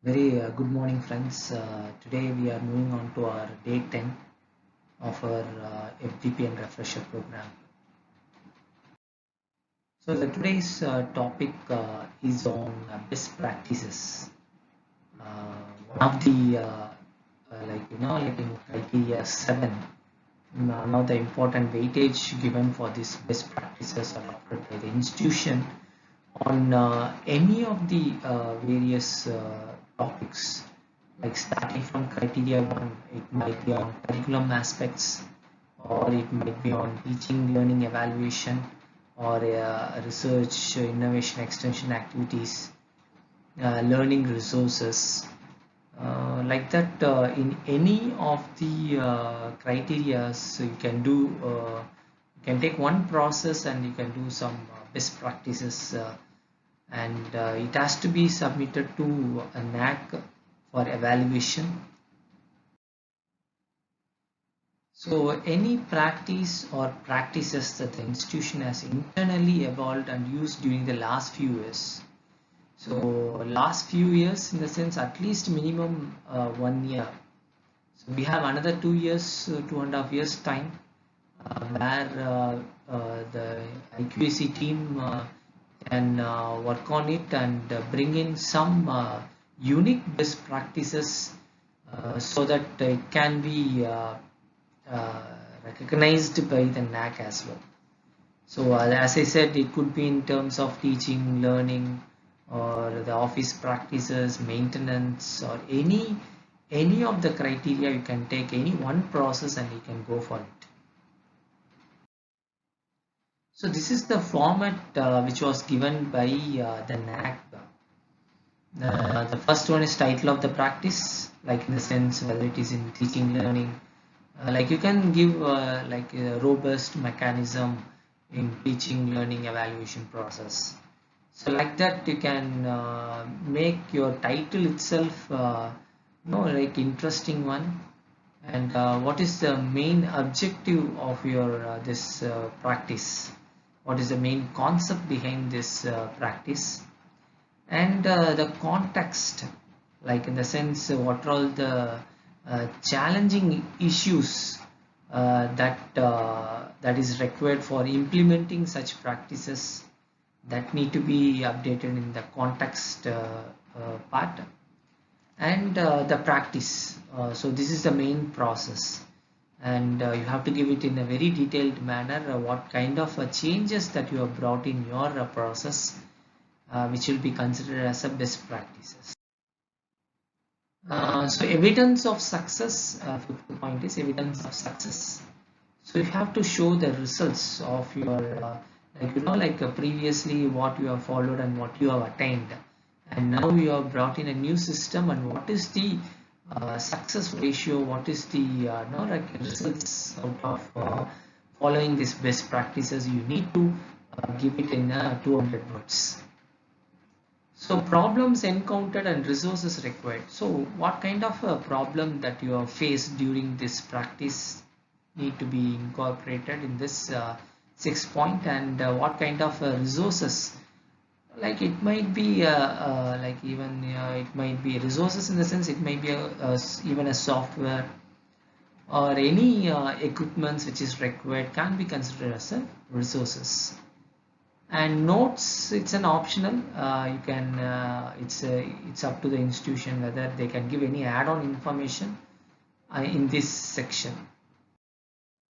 Very good morning, friends. Today we are moving on to our day 10 of our FDP and refresher program. So today's topic is on best practices. One of the like in criteria 7. Now the important weightage given for these best practices are offered by the institution on any of the various topics, like starting from criteria 1, it might be on curriculum aspects, or it might be on teaching learning evaluation, or research innovation extension activities, learning resources, like that. In any of the criteria, so you can do you can take one process and you can do some best practices, and it has to be submitted to a NAAC for evaluation. So any practice or practices that the institution has internally evolved and used during the last few years. So last few years, in the sense at least minimum 1 year. So we have another 2 years, 2.5 years time, where the IQAC team can work on it and bring in some unique best practices, so that it can be uh, recognized by the NAAC as well. So as I said, it could be in terms of teaching, learning, or the office practices, maintenance, or any of the criteria. You can take any one process and you can go for it. So this is the format which was given by the NAAC. The first one is title of the practice, like in the sense whether it is in teaching, learning. Like you can give like a robust mechanism in teaching, learning, evaluation process. So like that you can make your title itself like interesting one. And what is the main objective of your this practice? What is the main concept behind this practice? And the context, like in the sense what are all the challenging issues that is required for implementing such practices, that need to be updated in the context part. And the practice, so this is the main process, and you have to give it in a very detailed manner, what kind of changes that you have brought in your process, which will be considered as a best practices. So evidence of success, fifth point is evidence of success. So you have to show the results of your, like previously what you have followed and what you have attained, and now you have brought in a new system, and what is the success ratio, what is the results out of following these best practices. You need to give it in 200 words. So problems encountered and resources required. So what kind of a problem that you have faced during this practice need to be incorporated in this 6 point, and what kind of resources, like it might be like even it might be resources in the sense it might be even a software or any equipments which is required can be considered as a resources. And notes, it's an optional, you can it's up to the institution whether they can give any add-on information in this section.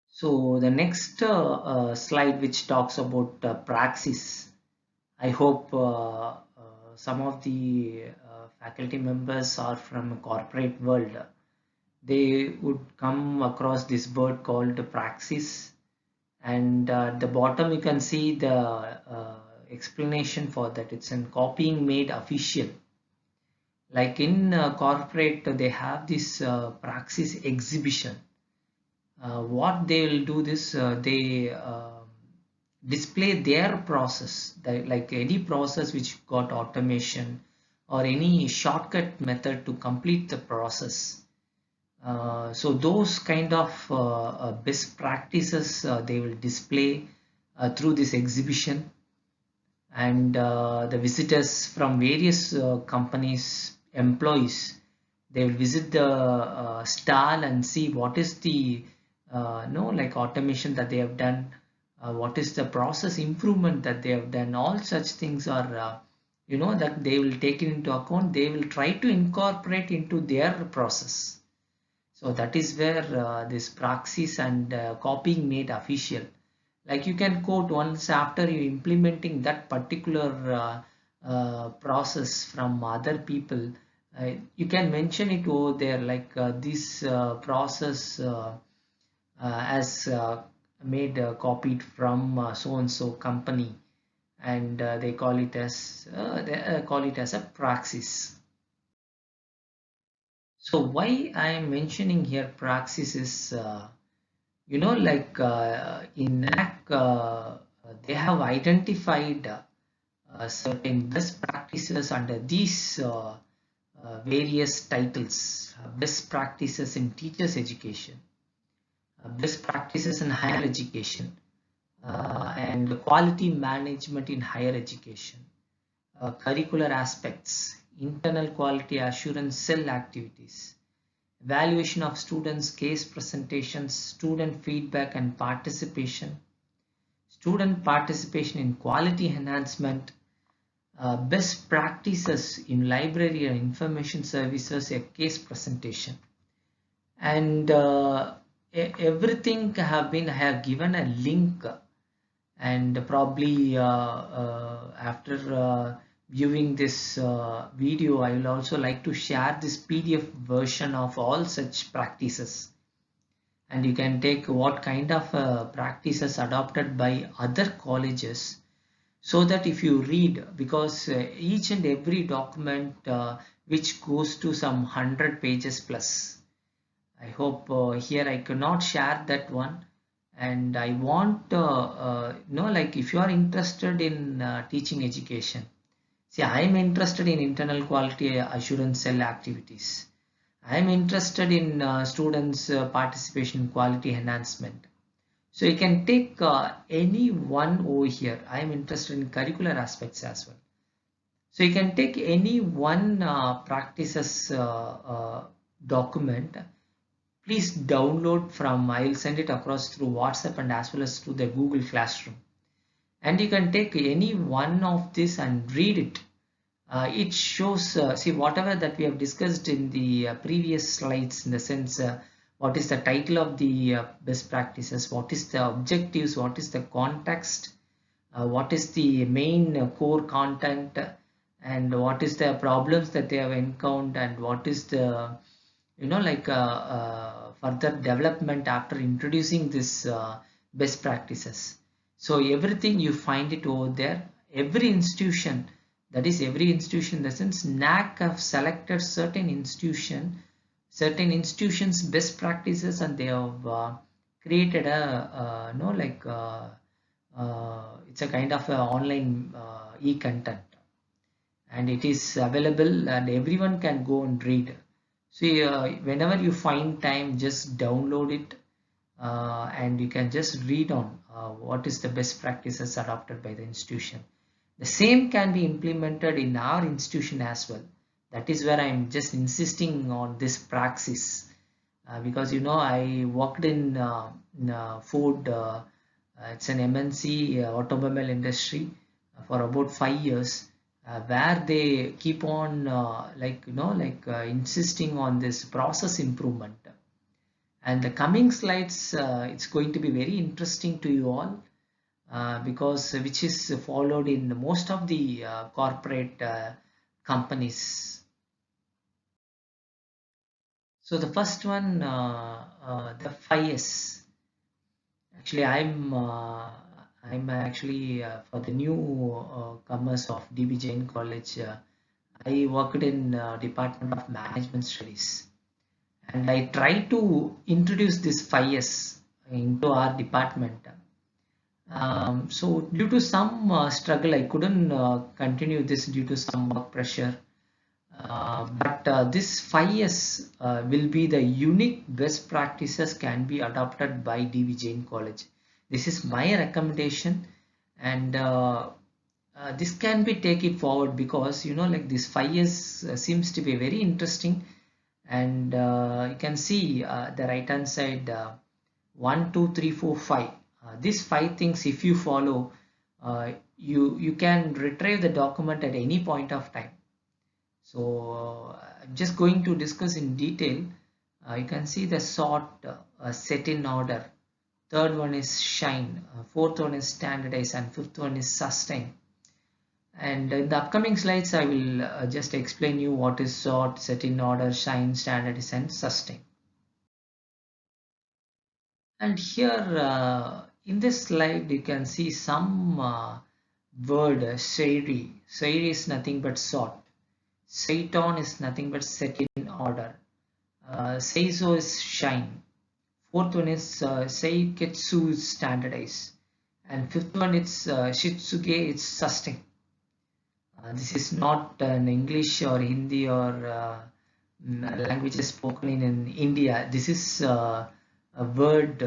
So the next slide, which talks about Praxis. I hope some of the faculty members are from a corporate world. They would come across this bird called Praxis, and at the bottom you can see the explanation for that. It's in copying made official. Like in corporate, they have this Praxis exhibition. What they will do this, they display their process, like any process which got automation or any shortcut method to complete the process. So those kind of best practices they will display through this exhibition, and the visitors from various companies, employees. They will visit the stall and see what is the no like automation that they have done, what is the process improvement that they have done. All such things are that they will take it into account. They will try to incorporate into their process. So that is where this praxis and copying made official. Like you can quote once after you implementing that particular process from other people, you can mention it over there like this process as made copied from so and so company, and they call it as a praxis. So why I am mentioning here praxis is like in NAAC they have identified certain best practices under these various titles: best practices in teachers education, best practices in higher education, and quality management in higher education, curricular aspects, internal quality assurance cell activities, evaluation of students' case presentations, student feedback and participation, student participation in quality enhancement, best practices in library and information services, a case presentation. And everything I have given a link, and probably after viewing this video, I will also like to share this PDF version of all such practices, and you can take what kind of practices adopted by other colleges, so that if you read, because each and every document which goes to some 100 pages plus, I hope here I cannot share that one. And I want like if you are interested in teaching education, see, I am interested in internal quality assurance cell activities. I am interested in students participation in quality enhancement. So you can take any one over here. I am interested in curricular aspects as well. So you can take any one practices document. Please download from, I'll send it across through WhatsApp and as well as through the Google Classroom. And you can take any one of this and read it. It shows, see, whatever that we have discussed in the previous slides, in the sense, what is the title of the best practices, what is the objectives, what is the context, what is the main core content, and what is the problems that they have encountered, and what is the further development after introducing this best practices. So everything you find it over there. Every institution, that is every institution in the sense, NAAC have selected certain institutions best practices, and they have created a it's a kind of a online e-content, and it is available and everyone can go and read. See, whenever you find time, just download it and you can just read on what is the best practices adopted by the institution. The same can be implemented in our institution as well. That is where I am just insisting on this praxis, because I worked in Ford. It's an MNC automobile industry for about 5 years. Where they keep on insisting on this process improvement. And the coming slides, it's going to be very interesting to you all, because which is followed in most of the corporate companies. So the first one, the 5S. Actually, I'm actually for the new comers of JAIN College. I worked in Department of Management Studies, and I tried to introduce this 5S into our department. So due to some struggle, I couldn't continue this due to some work pressure. But this 5S will be the unique best practices can be adopted by JAIN College. This is my recommendation, and this can be take it forward, because like this 5 years seems to be very interesting. And you can see the right hand side, 1 2 3 4 5, these 5 things if you follow, you can retrieve the document at any point of time. So I'm just going to discuss in detail. You can see the sort, set in order, third one is shine, fourth one is standardize, and fifth one is sustain. And in the upcoming slides, I will just explain you what is sort, set in order, shine, standardize, and sustain. And here in this slide, you can see some word, Shairi. Shairi is nothing but sort. Seiton is nothing but set in order. Seizo is shine. Fourth one is Seiketsu is standardize. And fifth one is Shitsuge, it's sustain. This is not an English or Hindi or languages spoken in India. This is a word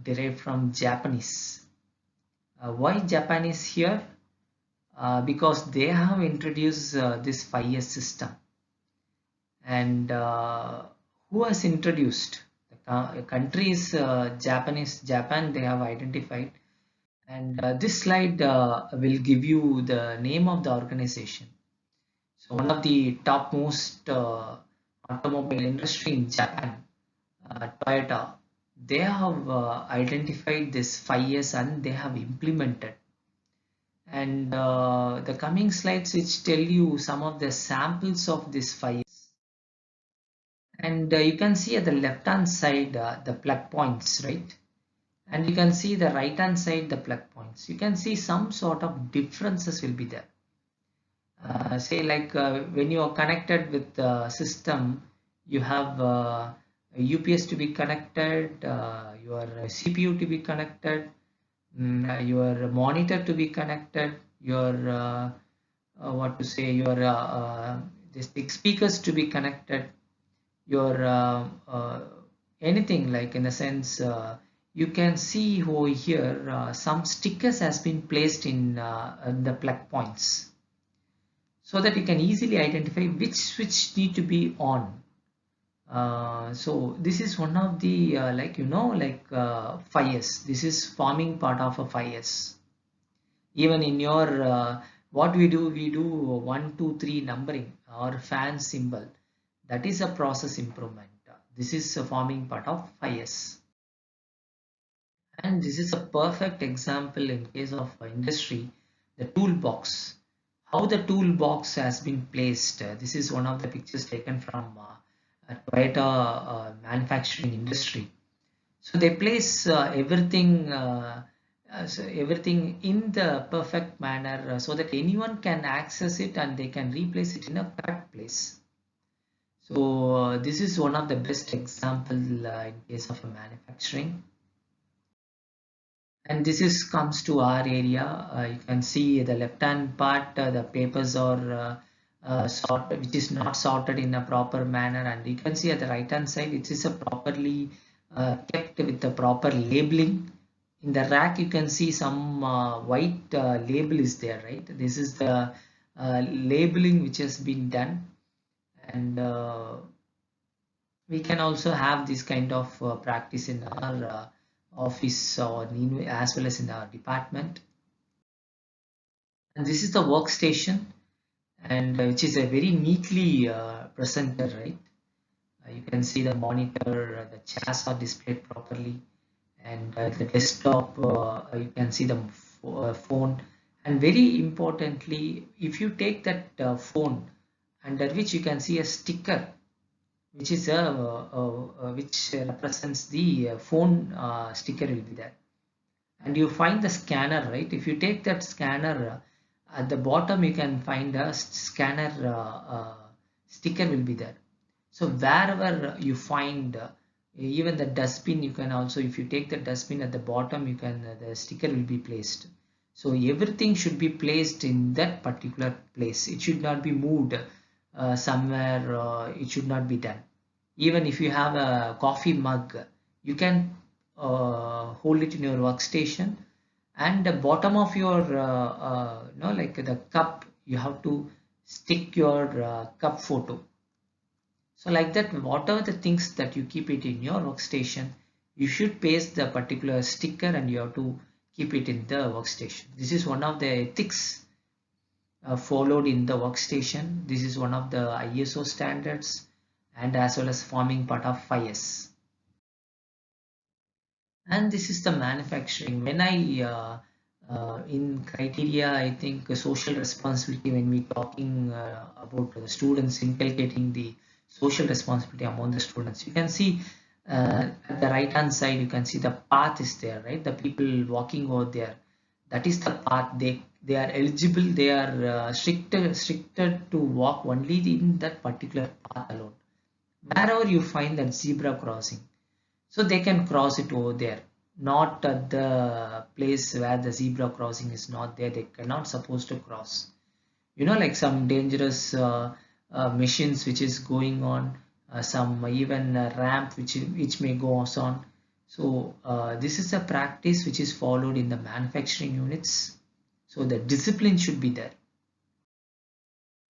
derived from Japanese. Why Japanese here? Because they have introduced this 5 year system. And who has introduced? The country is Japan, they have identified. And this slide will give you the name of the organization. So one of the topmost automobile industry in Japan, Toyota, they have identified this 5 years and they have implemented. And the coming slides which tell you some of the samples of this 5 years. And you can see at the left hand side the plug points, right? And you can see the right hand side the plug points. You can see some sort of differences will be there. Say like when you are connected with the system, you have a UPS to be connected, your CPU to be connected, your monitor to be connected, your what to say, your this speakers to be connected, your anything like in the sense you can see over here some stickers has been placed in the plug points, so that you can easily identify which switch need to be on. So this is one of the fires. This is forming part of a fires. Even in your what we do 1 2 3 numbering or fan symbol. That is a process improvement. This is forming part of fires. And this is a perfect example in case of industry, the toolbox. How the toolbox has been placed. This is one of the pictures taken from Toyota manufacturing industry. So they place everything in the perfect manner so that anyone can access it and they can replace it in a correct place. So this is one of the best example in case of a manufacturing. And this is comes to our area. You can see the left hand part, the papers are sorted, which is not sorted in a proper manner, and you can see at the right hand side it is a properly kept with the proper labeling. In the rack you can see some white label is there, right? This is the labeling which has been done. And we can also have this kind of practice in our office or as well as in our department. And this is the workstation, and which is a very neatly presented, right? You can see the monitor, the chairs are displayed properly, and the desktop, you can see the phone. And very importantly, if you take that phone, under which you can see a sticker, which is which represents the phone sticker will be there. And you find the scanner, right? If you take that scanner, at the bottom you can find a scanner sticker will be there. So wherever you find even the dustbin, you can also, if you take the dustbin at the bottom, you can the sticker will be placed. So everything should be placed in that particular place. It should not be moved somewhere. It should not be done. Even if you have a coffee mug, you can hold it in your workstation, and the bottom of your like the cup, you have to stick your cup photo. So like that, whatever the things that you keep it in your workstation, you should paste the particular sticker and you have to keep it in the workstation. This is one of the ethics followed in the workstation. This is one of the ISO standards and as well as forming part of 5S. And this is the manufacturing. When I in criteria, I think social responsibility, when we talking about the students, inculcating the social responsibility among the students, you can see at the right hand side, you can see the path is there, right? The people walking over there, that is the path. They are eligible, they are restricted to walk only in that particular path alone. Wherever you find that zebra crossing, so they can cross it over there, not at the place where the zebra crossing is not there. They cannot supposed to cross. You know, like some dangerous machines which is going on, some even ramp which may go on. So this is a practice which is followed in the manufacturing units. So the discipline should be there.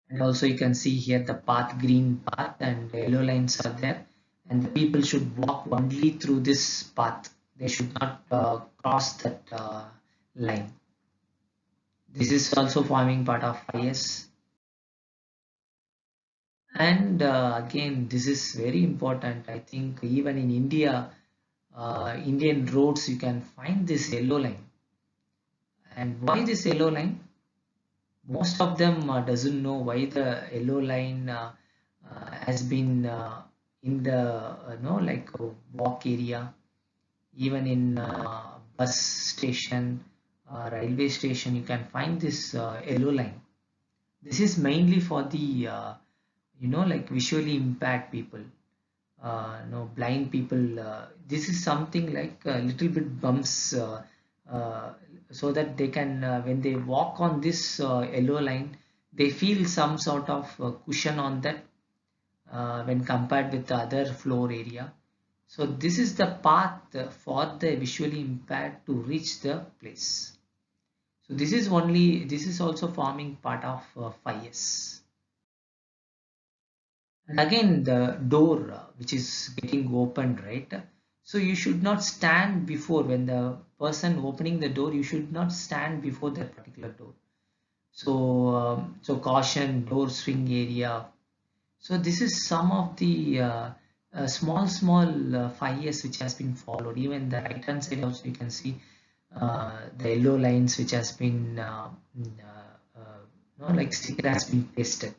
And also you can see here the path, green path and yellow lines are there, and the people should walk only through this path. They should not cross that line. This is also forming part of IS. And again, this is very important. I think even in India, Indian roads, you can find this yellow line. And why this yellow line? Most of them doesn't know why the yellow line has been in the like walk area, even in bus station, railway station, you can find this yellow line. This is mainly for the like visually impaired people, blind people. This is something like a little bit bumps, so that they can when they walk on this yellow line, they feel some sort of cushion on that when compared with the other floor area. So this is the path for the visually impaired to reach the place. So this is also forming part of 5S. And again, the door which is getting opened, right? So you should not stand before, when the person opening the door, you should not stand before that particular door. So so caution, door swing area. So this is some of the small 5S which has been followed. Even the right hand side also you can see the yellow lines which has been like sticker has been pasted.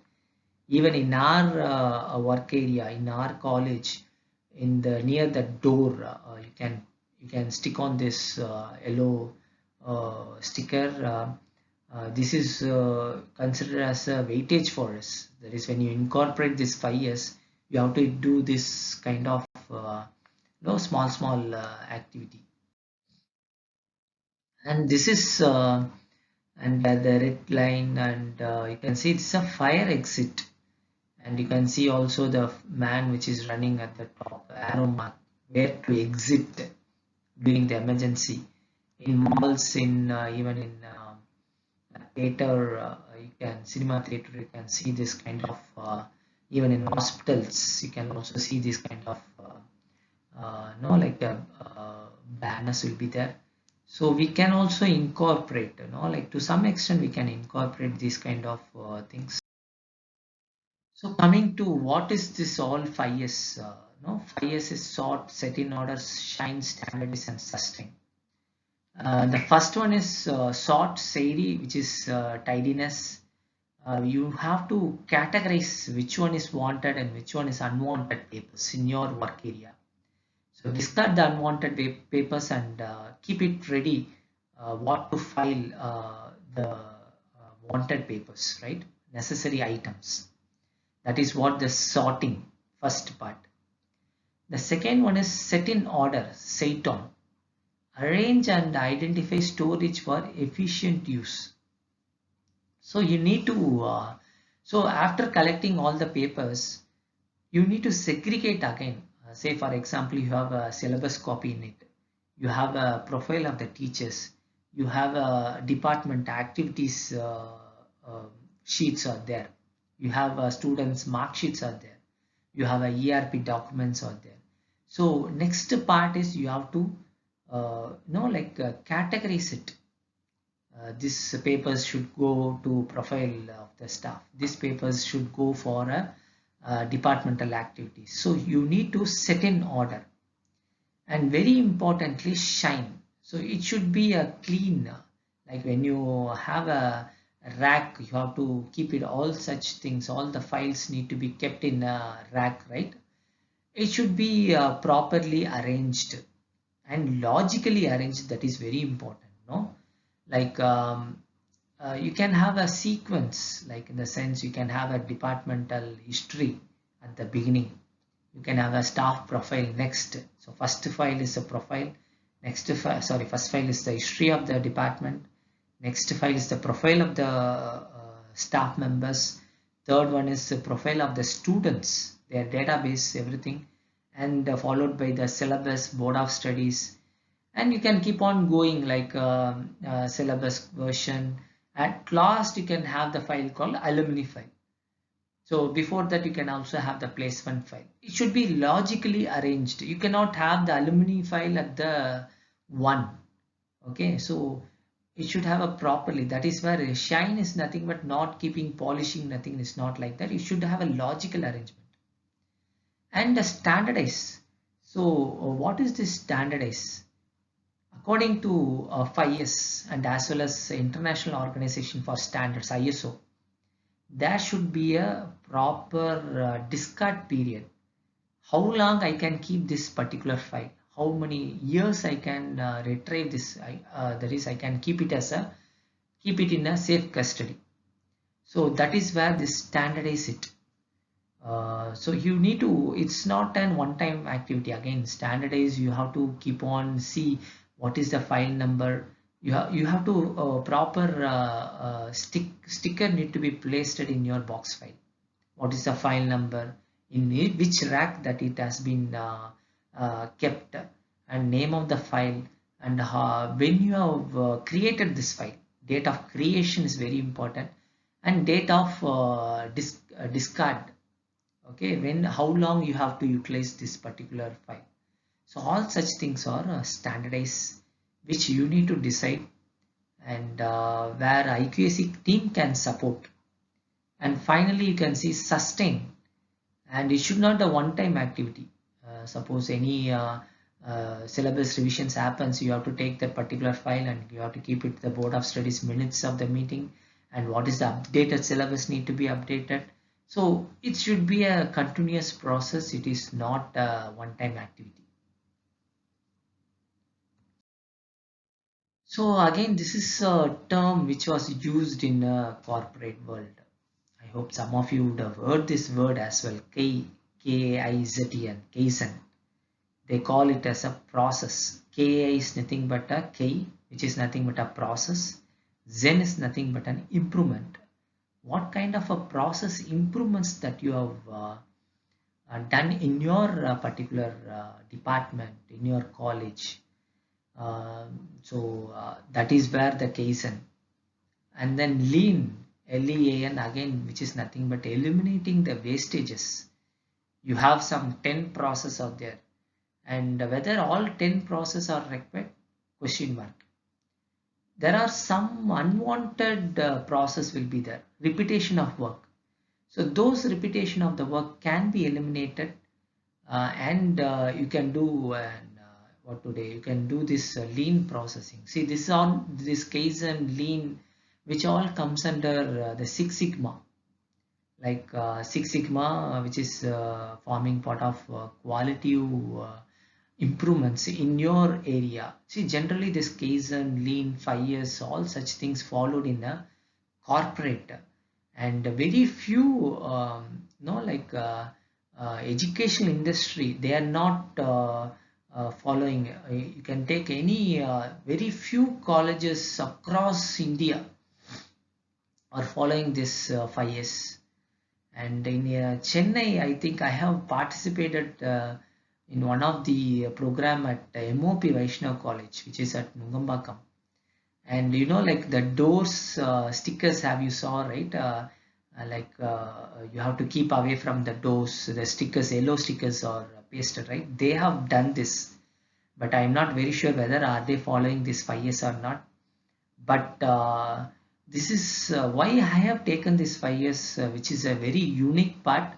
Even in our work area, in our college, in the near the door, you can stick on this yellow sticker. This is considered as a weightage for us. That is, when you incorporate this 5S, you have to do this kind of small activity. And this is and the red line, and you can see it's a fire exit. And you can see also the man which is running at the top, arrow mark, where to exit during the emergency. In malls, in even in theater, you can cinema theater, you can see this kind of even in hospitals, you can also see this kind of like banners will be there. So we can also incorporate, like to some extent we can incorporate these kind of things. So coming to what is this all 5S? No, 5S is sort, set in order, shine, standardize, and sustain. The first one is sort, Sairi, which is tidiness. You have to categorize which one is wanted and which one is unwanted papers in your work area. So discard the unwanted papers and keep it ready what to file the wanted papers, right? Necessary items. That is what the sorting, first part. The second one is set in order, set on. Arrange and identify storage for efficient use. So you need to, so after collecting all the papers, you need to segregate again. Say for example, you have a syllabus copy in it. You have a profile of the teachers. you have a department activities sheets are there. You have students mark sheets are there. You have a ERP documents are there. So next part is you have to categorize it. This papers should go to profile of the staff. These papers should go for a departmental activities. So you need to set in order, and very importantly shine. So it should be a clean, like when you have a rack, you have to keep it, all such things, all the files need to be kept in a rack, right? It should be properly arranged and logically arranged. That is very important, no? Like you can have a sequence, like in the sense you can have a departmental history at the beginning. You can have a staff profile next. So first file is a profile. First file is the history of the department. Next file is the profile of the staff members. Third one is the profile of the students, their database, everything, and followed by the syllabus, board of studies, and you can keep on going like syllabus version. At last, you can have the file called alumni file. So before that, you can also have the placement file. It should be logically arranged. You cannot have the alumni file at the one. Okay, so it should have a properly. That is where shine is nothing but not keeping polishing, nothing is not like that. You should have a logical arrangement and standardize. So what is this standardize? According to FIS and as well as International Organization for Standards, ISO, there should be a proper discard period. How long I can keep this particular file? How many years I can retrieve this? That is, I can keep it in a safe custody. So that is where this standardize it. So you need to. It's not an one-time activity. Again, standardize. You have to keep on see what is the file number. You have to proper sticker need to be placed in your box file. What is the file number, in which rack that it has been kept, and name of the file, and when you have created this file. Date of creation is very important, and date of discard. Okay, how long you have to utilize this particular file. So all such things are standardized, which you need to decide, and where IQAC team can support. And finally, you can see sustain, and it should not a one-time activity. Suppose any syllabus revisions happens, you have to take that particular file and you have to keep it the board of studies minutes of the meeting, and what is the updated syllabus need to be updated. So it should be a continuous process. It is not a one-time activity. So again, this is a term which was used in a corporate world. I hope some of you would have heard this word as well. K-I-Z-E-N, Kaizen. They call it as a process. K is nothing but a K, which is nothing but a process. Zen is nothing but an improvement. What kind of a process improvements that you have done in your particular department, in your college? That is where the Kaizen. And then Lean, L-E-A-N, again, which is nothing but eliminating the wastages. You have some 10 processes out there, and whether all 10 processes are required, question mark. There are some unwanted process will be there, repetition of work. So those repetition of the work can be eliminated, and you can do you can do this lean processing. See, this Kaizen Lean, which all comes under the Six Sigma, like Six Sigma, which is forming part of qualitative improvements in your area. See, generally this Kaizen Lean 5 years, all such things followed in a corporate, and very few educational industry, they are not following. You can take any very few colleges across India are following this 5 years. And in Chennai, I think I have participated in one of the program at MOP Vaishnav College, which is at Nungambakam. And you know, like the doors stickers have you saw, right? You have to keep away from the doors, the stickers, yellow stickers are pasted, right? They have done this, but I'm not very sure whether are they following this 5S or not. But this is why I have taken this 5S, which is a very unique part,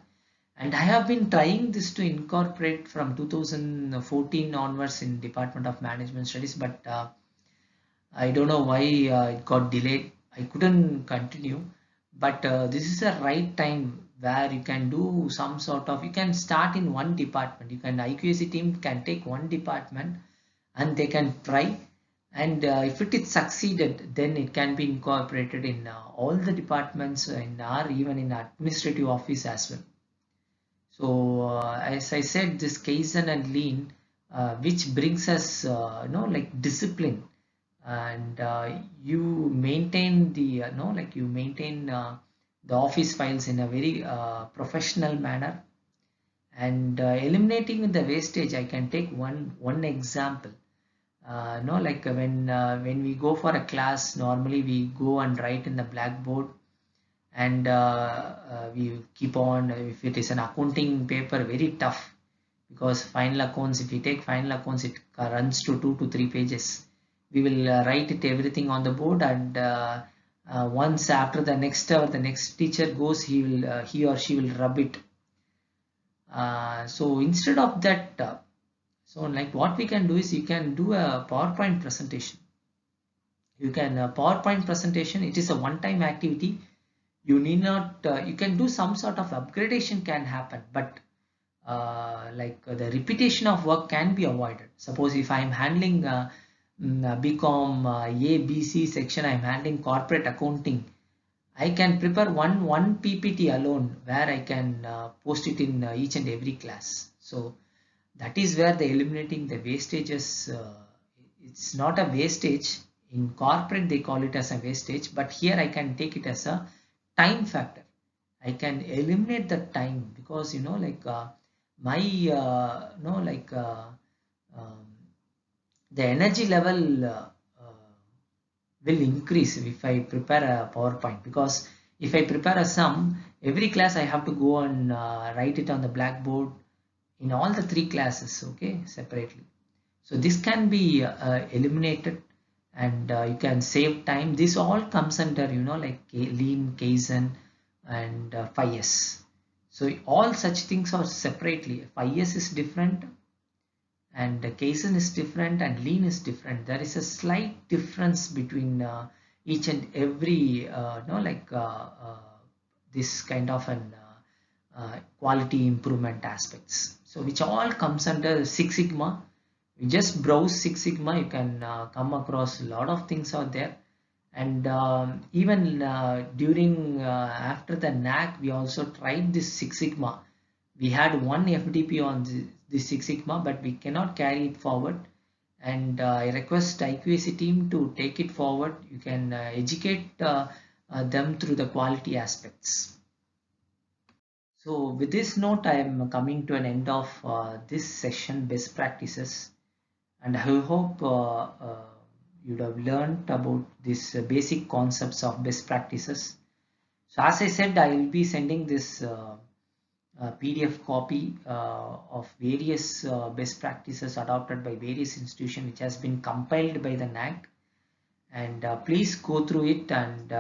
and I have been trying this to incorporate from 2014 onwards in Department of Management Studies, but I don't know why it got delayed. I couldn't continue, but this is the right time where you can do some sort of, you can start in one department. You can, IQAC team can take one department and they can try, and if it is succeeded, then it can be incorporated in all the departments in our, even in administrative office as well. So as I said, this Kaizen and Lean, which brings us, like discipline, and you maintain the, you maintain the office files in a very professional manner, and eliminating the wastage. I can take one example. No, like when we go for a class, normally we go and write in the blackboard, and we keep on, if it is an accounting paper, very tough, because final accounts, if we take final accounts, it runs to 2 to 3 pages. We will write it everything on the board, and once after the next hour, the next teacher goes, he or she will rub it. So instead of that, so like what we can do is, you can do a PowerPoint presentation. You can PowerPoint presentation, it is a one-time activity. You need not, you can do some sort of upgradation can happen, but the repetition of work can be avoided. Suppose if I'm handling BCom A, B, C section, I'm handling corporate accounting, I can prepare one PPT alone where I can post it in each and every class. So that is where the eliminating the wastages, it's not a wastage. In corporate they call it as a wastage, but here I can take it as a time factor. I can eliminate the time, because my the energy level will increase if I prepare a PowerPoint, because if I prepare a sum, every class I have to go and write it on the blackboard in all the 3 classes, okay, separately. So this can be eliminated, and you can save time. This all comes under, Lean, Kaizen, and 5S. So all such things are separately. 5S is different, and Kaizen is different, and Lean is different. There is a slight difference between each and every, this kind of an quality improvement aspects. So which all comes under Six Sigma. You just browse Six Sigma, you can come across a lot of things out there. And even during after the NAAC, we also tried this Six Sigma. We had one FDP on this Six Sigma, but we cannot carry it forward. And I request IQAC team to take it forward. You can educate them through the quality aspects. So with this note, I am coming to an end of this session, best practices, and I hope you'd have learned about these basic concepts of best practices. So as I said, I will be sending this PDF copy of various best practices adopted by various institutions, which has been compiled by the NAAC, and please go through it. And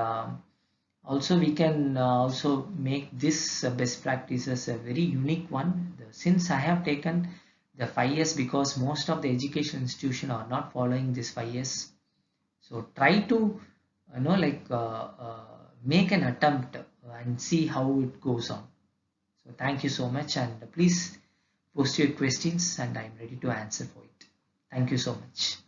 also we can also make this best practices a very unique one, since I have taken the 5S, because most of the education institution are not following this 5S. So try to make an attempt and see how it goes on. So thank you so much, and please post your questions and I'm ready to answer for it. Thank you so much.